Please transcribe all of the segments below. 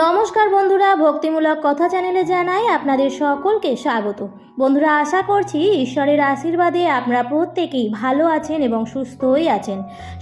নমস্কার বন্ধুরা, ভক্তিমূলক কথা চ্যানেলে জানাই আপনাদের সকলকে স্বাগত। বন্ধুরা, আশা করছি ঈশ্বরের আশীর্বাদে আপনারা প্রত্যেকেই ভালো আছেন এবং সুস্থই আছেন।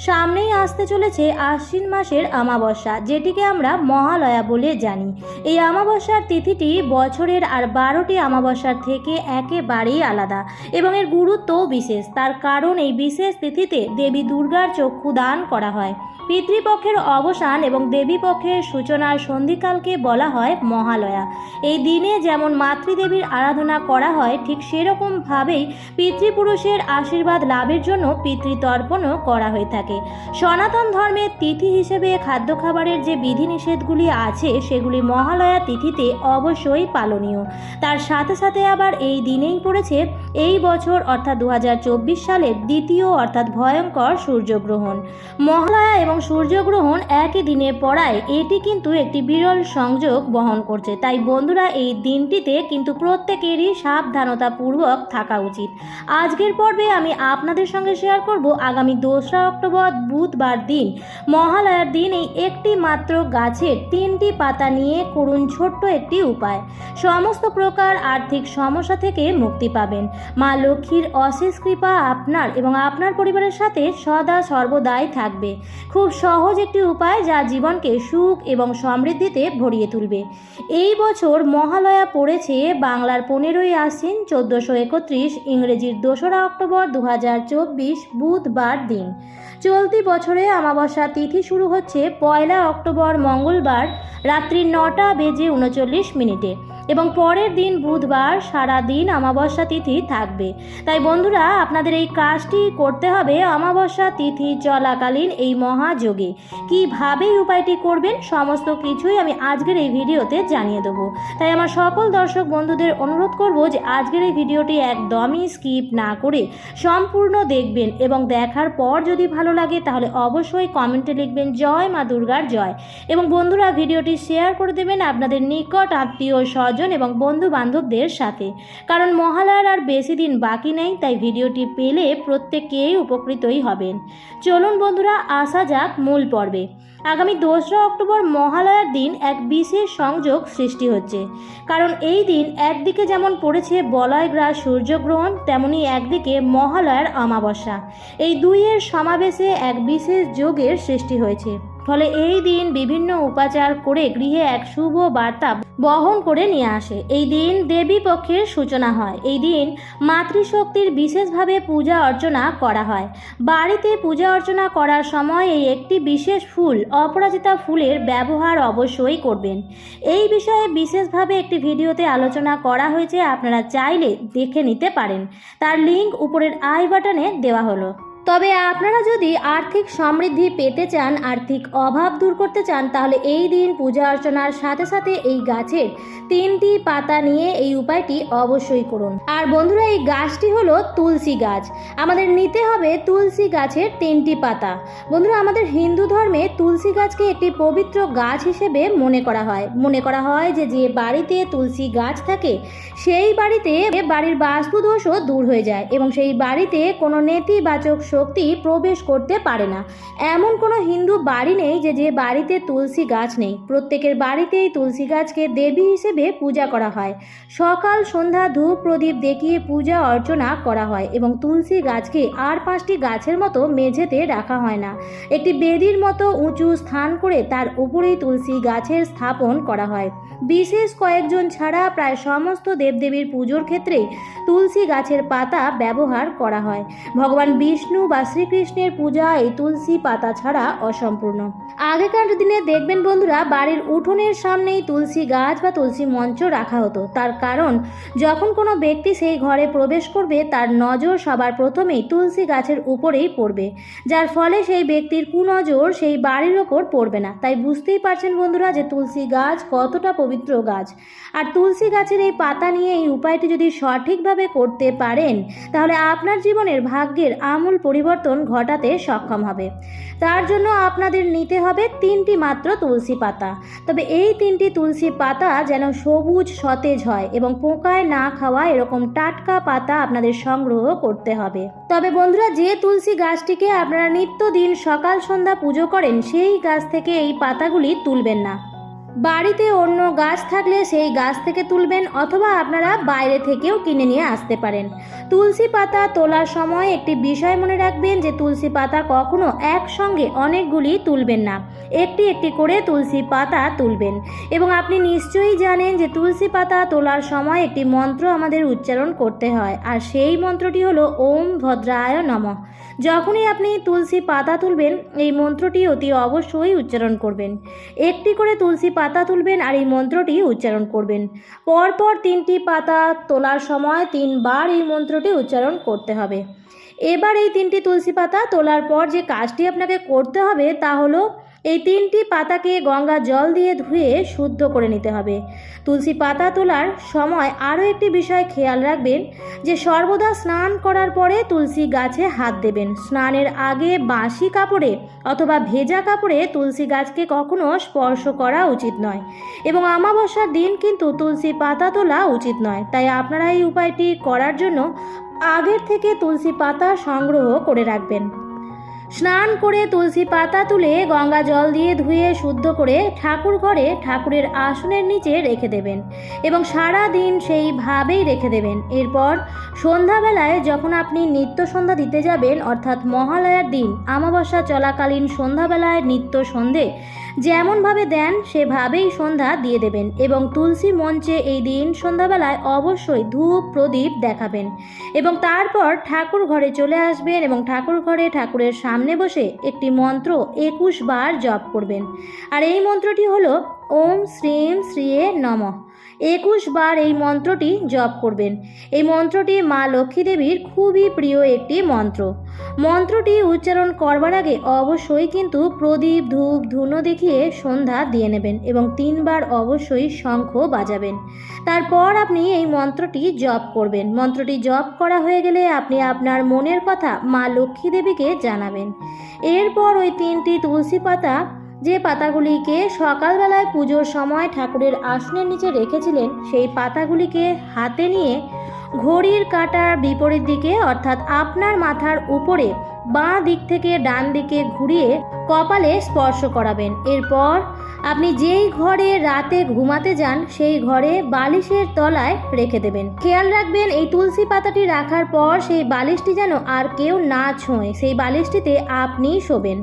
সামনেই আসতে চলেছে আশ্বিন মাসের অমাবস্যা, যেটিকে আমরা মহালয়া বলে জানি। এই অমাবস্যার তিথিটি বছরের আর 12টি অমাবস্যার থেকে একেবারেই আলাদা এবং এর গুরুত্বও বিশেষ। তার কারণ এই বিশেষ তিথিতে দেবী দুর্গার চক্ষুদান করা হয়। পিতৃপক্ষের অবসান এবং দেবীপক্ষের সূচনার সন্ধিকালকে বলা হয় মহালয়া। এই দিনে যেমন মাতৃদেবীর আরাধনা করা হয়, ঠিক সেরকমভাবেই পিতৃপুরুষের আশীর্বাদ লাভের জন্য পিতৃতর্পণও করা হয়ে থাকে। সনাতন ধর্মের তিথি হিসেবে খাদ্য খাবারের যে বিধিনিষেধগুলি আছে, সেগুলি মহালয়া তিথিতে অবশ্যই পালনীয়। তার সাথে সাথে আবার এই দিনেই পড়েছে এই বছর অর্থাৎ 2024 সালের দ্বিতীয় অর্থাৎ ভয়ঙ্কর সূর্যগ্রহণ। মহালয়া এবং সূর্যগ্রহণ একই দিনে পড়ায় এটি কিন্তু একটি বিরল সংযোগ বহন করছে। তাই বন্ধুরা, এই দিনটিতে কিন্তু প্রত্যেকেরই সাবধানতাপূর্বক থাকা উচিত। আজকের পর্বে আমি আপনাদের সঙ্গে শেয়ার করব আগামী 2রা অক্টোবর বুধবার দিন, মহালয়ার দিন এই একটি মাত্র গাছের 3টি পাতা নিয়ে করুন ছোট্ট একটি উপায়। সমস্ত প্রকার আর্থিক সমস্যা থেকে মুক্তি পাবেন। মা লক্ষ্মীর অশেষ কৃপা আপনার এবং আপনার পরিবারের সাথে সদা সর্বদাই থাকবে। খুব সহজ একটি উপায় যা জীবনকে সুখ এবং সমৃদ্ধিতে ভরিয়ে তুলবে। এই বছর মহালয়া পড়েছে বাংলার 15ই আশ্বিন 1431, ইংরেজির 2রা অক্টোবর 2024 বুধবার দিন। চলতি বছরে অমাবস্যা তিথি শুরু হচ্ছে 1 অক্টোবর মঙ্গলবার রাত্রি 9:39 এবং পরের দিন বুধবার সারা দিন অমাবস্যা তিথি থাকবে। তাই বন্ধুরা, আপনাদের এই কাজটি করতে হবে অমাবস্যা তিথি চলাকালীন এই মহাযোগে। কীভাবে এই উপায়টি করবেন সমস্ত কিছুই আমি আজকের এই ভিডিওতে জানিয়ে দেবো। তাই আমার সকল দর্শক বন্ধুদের অনুরোধ করব যে আজকের এই ভিডিওটি একদমই স্কিপ না করে সম্পূর্ণ দেখবেন এবং দেখার পর যদি ভালো লাগে তাহলে অবশ্যই কমেন্টে লিখবেন জয় মা দুর্গার জয়। এবং বন্ধুরা, ভিডিওটি শেয়ার করে দেবেন আপনাদের নিকট আত্মীয় স্বজন এবং বন্ধু বান্ধবদের সাথে, কারণ মহালয়ার আর বেশি দিন বাকি নেই। তাই ভিডিওটি পেলে প্রত্যেকেই উপকৃতই হবেন। চলুন বন্ধুরা, আসা যাক মূল পর্বে। আগামী 2রা অক্টোবর মহালয়ার দিন এক বিশেষ সংযোগ সৃষ্টি হচ্ছে, কারণ এই দিন একদিকে যেমন পড়েছে বলয়গ্রাস সূর্যগ্রহণ, তেমনি একদিকে মহালয়ার অমাবস্যা। এই দুইয়ের সমাবেশে এক বিশেষ যোগের সৃষ্টি হয়েছে। ফলে এই দিন বিভিন্ন উপাচার করে গৃহে এক শুভ বার্তা বহন করে নিয়ে আসে। এই দিন দেবী পক্ষের সূচনা হয়। এই দিন মাতৃশক্তির বিশেষভাবে পূজা অর্চনা করা হয়। বাড়িতে পূজা অর্চনা করার সময় এই একটি বিশেষ ফুল, অপরাজিতা ফুলের ব্যবহার অবশ্যই করবেন। এই বিষয়ে বিশেষভাবে একটি ভিডিওতে আলোচনা করা হয়েছে, আপনারা চাইলে দেখে নিতে পারেন। তার লিঙ্ক উপরের আই বাটনে দেওয়া হলো। তবে আপনারা যদি আর্থিক সমৃদ্ধি পেতে চান, আর্থিক অভাব দূর করতে চান, তাহলে এই দিন পূজা অর্চনার সাথে সাথে এই গাছের 3টি পাতা নিয়ে এই উপায়টি অবশ্যই করুন। আর বন্ধুরা, এই গাছটি হলো তুলসী গাছ। আমাদের নিতে হবে তুলসী গাছের 3টি পাতা। বন্ধুরা, আমাদের হিন্দু ধর্মে তুলসী গাছকে একটি পবিত্র গাছ হিসেবে মনে করা হয় যে যে বাড়িতে তুলসী গাছ থাকে সেই বাড়িতে বাড়ির বাস্তুদোষও দূর হয়ে যায় এবং সেই বাড়িতে কোনো নেতিবাচক শক্তি প্রবেশ করতে পারে না। এমন কোনো হিন্দু বাড়ি নেই যে যে বাড়িতে তুলসী গাছ নেই। প্রত্যেকের বাড়িতেই তুলসী গাছকে দেবী হিসেবে পূজা করা হয়। সকাল সন্ধ্যা ধূপ প্রদীপ দেখিয়ে পূজা অর্চনা করা হয় এবং তুলসী গাছকে আর 5টি গাছের মতো মেঝেতে রাখা হয় না। একটি বেদির মতো উঁচু স্থান করে তার উপরেই তুলসী গাছের স্থাপন করা হয়। বিশেষ কয়েকজন ছাড়া প্রায় সমস্ত দেবদেবীর পুজোর ক্ষেত্রেই তুলসী গাছের পাতা ব্যবহার করা হয়। ভগবান বিষ্ণু বা শ্রীকৃষ্ণের পূজা এই তুলসী পাতা ছাড়া অসম্পূর্ণ। আগেকার দিনে দেখবেন বন্ধুরা, বাড়ির উঠোনের সামনেই তুলসী গাছ বা তুলসী মঞ্চ রাখা হতো। তার কারণ, যখন কোনো ব্যক্তি সেই ঘরে প্রবেশ করবে তার নজর সবার প্রথমেই তুলসী গাছের উপরেই পড়বে, যার ফলে সেই ব্যক্তির কুনজর সেই বাড়ির ওপর পড়বে না। তাই বুঝতেই পারছেন বন্ধুরা যে তুলসী গাছ কতটা পবিত্র গাছ। আর তুলসী গাছের এই পাতা নিয়ে এই উপায়টি যদি সঠিকভাবে করতে পারেন, তাহলে আপনার জীবনের ভাগ্যের আমূল পরিবর্তন ঘটাতে সক্ষম হবে। তার জন্য আপনাদের নিতে হবে 3টি মাত্র তুলসী পাতা। তবে এই 3টি তুলসী পাতা যেন সবুজ সতেজ হয় এবং পোকায় না খাওয়া এরকম টাটকা পাতা আপনাদের সংগ্রহ করতে হবে। তবে বন্ধুরা, যে তুলসী গাছটিকে আপনারা নিত্যদিন সকাল সন্ধ্যা পুজো করেন সেই গাছ থেকে এই পাতাগুলি তুলবেন না। বাড়িতে অন্য গাছ থাকলে সেই গাছ থেকে তুলবেন অথবা আপনারা বাইরে থেকেও কিনে নিয়ে আসতে পারেন। তুলসী পাতা তোলার সময় একটি বিষয় মনে রাখবেন যে তুলসী পাতা কখনো একসঙ্গে অনেকগুলি তুলবেন না, একটি একটি করে তুলসী পাতা তুলবেন। এবং আপনি নিশ্চয়ই জানেন যে তুলসী পাতা তোলার সময় একটি মন্ত্র আমাদের উচ্চারণ করতে হয়, আর সেই মন্ত্রটি হলো ওম ভদ্রায় নমঃ। যখনই আপনি তুলসী পাতা তুলবেন এই মন্ত্রটি অতি অবশ্যই উচ্চারণ করবেন। একটি করে তুলসী পাতা তুলবেন আর এই মন্ত্রটি উচ্চারণ করবেন। পরপর 3টি পাতা তোলার সময় 3 বার এই মন্ত্রটি উচ্চারণ করতে হবে। এবার এই 3টি তুলসী পাতা তোলার পর যে কাজটি আপনাকে করতে হবে তা হলো এই 3টি পাতাকে গঙ্গা জল দিয়ে ধুয়ে শুদ্ধ করে নিতে হবে। তুলসী পাতা তোলার সময় আরও একটি বিষয় খেয়াল রাখবেন যে সর্বদা স্নান করার পরে তুলসী গাছে হাত দেবেন। স্নানের আগে বাসি কাপড়ে অথবা ভেজা কাপড়ে তুলসী গাছকে কখনো স্পর্শ করা উচিত নয় এবং অমাবস্যার দিন কিন্তু তুলসী পাতা তোলা উচিত নয়। তাই আপনারা এই উপায়টি করার জন্য আগের থেকে তুলসী পাতা সংগ্রহ করে রাখবেন। স্নান করে তুলসী পাতা তুলে গঙ্গা জল দিয়ে ধুয়ে শুদ্ধ করে ঠাকুর ঘরে ঠাকুরের আসনের নিচে রেখে দেবেন এবং সারা দিন সেইভাবেই রেখে দেবেন। এরপর সন্ধ্যাবেলায় যখন আপনি নিত্য সন্ধ্যা দিতে যাবেন, অর্থাৎ মহালয়ার দিন অমাবস্যা চলাকালীন সন্ধ্যাবেলায় নিত্য সন্ধে যেমনভাবে দেন সেভাবেই সন্ধ্যা দিয়ে দেবেন এবং তুলসী মঞ্চে এই দিন সন্ধ্যাবেলায় অবশ্যই ধূপ প্রদীপ দেখাবেন এবং তারপর ঠাকুর ঘরে চলে আসবেন এবং ঠাকুর ঘরে ঠাকুরের সামনে বসে একটি মন্ত্র 21 বার জপ করবেন। আর এই মন্ত্রটি হলো ওম শ্রীম শ্রীয়ে নমঃ। 21 বার এই মন্ত্রটি জপ করবেন। এই মন্ত্রটি মা লক্ষ্মী দেবীর খুবই প্রিয় একটি মন্ত্র। মন্ত্রটি উচ্চারণ করবার আগে অবশ্যই কিন্তু প্রদীপ ধূপ ধুনো দেখিয়ে সন্ধ্যা দিয়ে নেবেন এবং 3 বার অবশ্যই শঙ্খ বাজাবেন। তারপর আপনি এই মন্ত্রটি জপ করবেন। মন্ত্রটি জপ করা হয়ে গেলে আপনি আপনার মনের কথা মা লক্ষ্মী দেবীকে জানাবেন। এরপর ওই 3টি তুলসী পাতা, যে পাতাগুলিকে সকালবেলায় পুজোর সময় ঠাকুরের আসনের নিচে রেখেছিলেন, সেই পাতাগুলিকে হাতে নিয়ে ঘড়ির কাঁটার বিপরীত দিকে অর্থাৎ আপনার মাথার উপরে বাঁ দিক থেকে ডান দিকে ঘুরিয়ে কপালে স্পর্শ করাবেন। এরপর আপনি যেই ঘরে রাতে ঘুমাতে যান সেই ঘরে বালিশের তলায় রেখে দেবেন। খেয়াল রাখবেন এই তুলসী পাতাটি রাখার পর সেই বালিশটি যেন আর কেউ না ছোঁয়, সেই বালিশটিতে আপনিই শোবেন।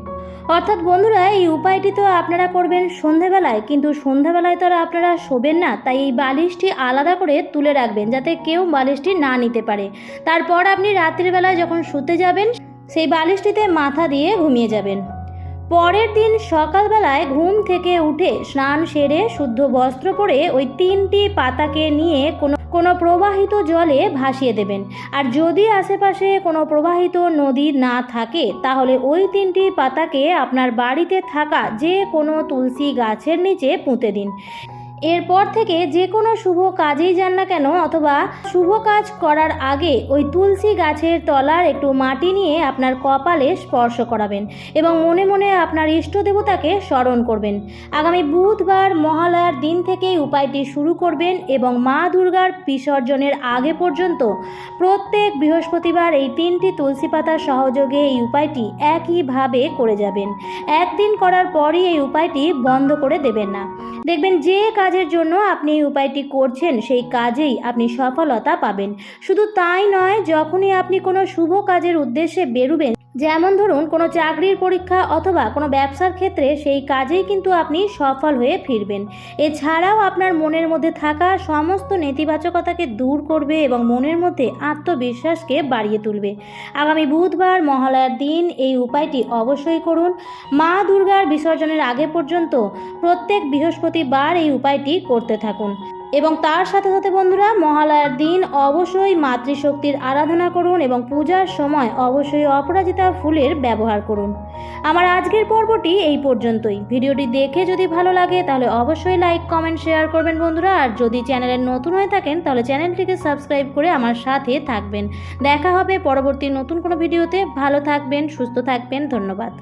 অর্থাৎ বন্ধুরা, এই উপায়টি তো আপনারা করবেন সন্ধ্যাবেলায়, কিন্তু সন্ধ্যাবেলায় তো আর আপনারা শোবেন না, তাই এই বালিশটি আলাদা করে তুলে রাখবেন যাতে কেউ বালিশটি না নিতে পারে। তারপর আপনি রাত্রির বেলায় যখন শুতে যাবেন সেই বালিশটিতে মাথা দিয়ে ঘুমিয়ে যাবেন। পরের দিন সকালবেলায় ঘুম থেকে উঠে স্নান সেরে শুদ্ধ বস্ত্র পরে ওই 3টি পাতাকে নিয়ে কোনো প্রবাহিত জলে ভাসিয়ে দেবেন। আর যদি আশেপাশে কোনো প্রবাহিত নদী না থাকে তাহলে ওই 3টি পাতাকে আপনার বাড়িতে থাকা যে কোনো তুলসী গাছের নিচে পুঁতে দিন। এরপর থেকে যে কোনো শুভ কাজেই যান না কেন অথবা শুভ কাজ করার আগে ওই তুলসী গাছের তলার একটু মাটি নিয়ে আপনার কপালে স্পর্শ করাবেন এবং মনে মনে আপনার ইষ্ট দেবতাকে স্মরণ করবেন। আগামী বুধবার মহালয়ার দিন থেকেই উপায়টি শুরু করবেন এবং মা দুর্গার বিসর্জনের আগে পর্যন্ত প্রত্যেক বৃহস্পতিবার এই 3টি তুলসী পাতার সহযোগে এই উপায়টি একইভাবে করে যাবেন। একদিন করার পরই এই উপায়টি বন্ধ করে দেবেন না। দেখবেন যে কাজের জন্য আপনি এই উপায়টি করছেন সেই কাজেই আপনি সফলতা পাবেন। শুধু তাই নয়, যখনই আপনি কোনো শুভ কাজের উদ্দেশ্যে বেরোবেন, যেমন ধরুন কোনো চাকরির পরীক্ষা অথবা কোনো ব্যবসার ক্ষেত্রে, সেই কাজেই কিন্তু আপনি সফল হয়ে ফিরবেন। এছাড়াও আপনার মনের মধ্যে থাকা সমস্ত নেতিবাচকতাকে দূর করবে এবং মনের মধ্যে আত্মবিশ্বাসকে বাড়িয়ে তুলবে। আগামী বুধবার মহালয়ার দিন এই উপায়টি অবশ্যই করুন। মা দুর্গার বিসর্জনের আগে পর্যন্ত প্রত্যেক বৃহস্পতিবার এই উপায়টি করতে থাকুন এবং তার সাথে সাথে বন্ধুরা, মহালয়ার দিন অবশ্যই মাতৃশক্তির আরাধনা করুন এবং পূজার সময় অবশ্যই অপরাজিতা ফুলের ব্যবহার করুন। আমার আজকের পর্বটি এই পর্যন্তই। ভিডিওটি দেখে যদি ভালো লাগে তাহলে অবশ্যই লাইক কমেন্ট শেয়ার করবেন বন্ধুরা। আর যদি চ্যানেলে নতুন হয়ে থাকেন তাহলে চ্যানেলটিকে সাবস্ক্রাইব করে আমার সাথে থাকবেন। দেখা হবে পরবর্তী নতুন কোনো ভিডিওতে। ভালো থাকবেন, সুস্থ থাকবেন। ধন্যবাদ।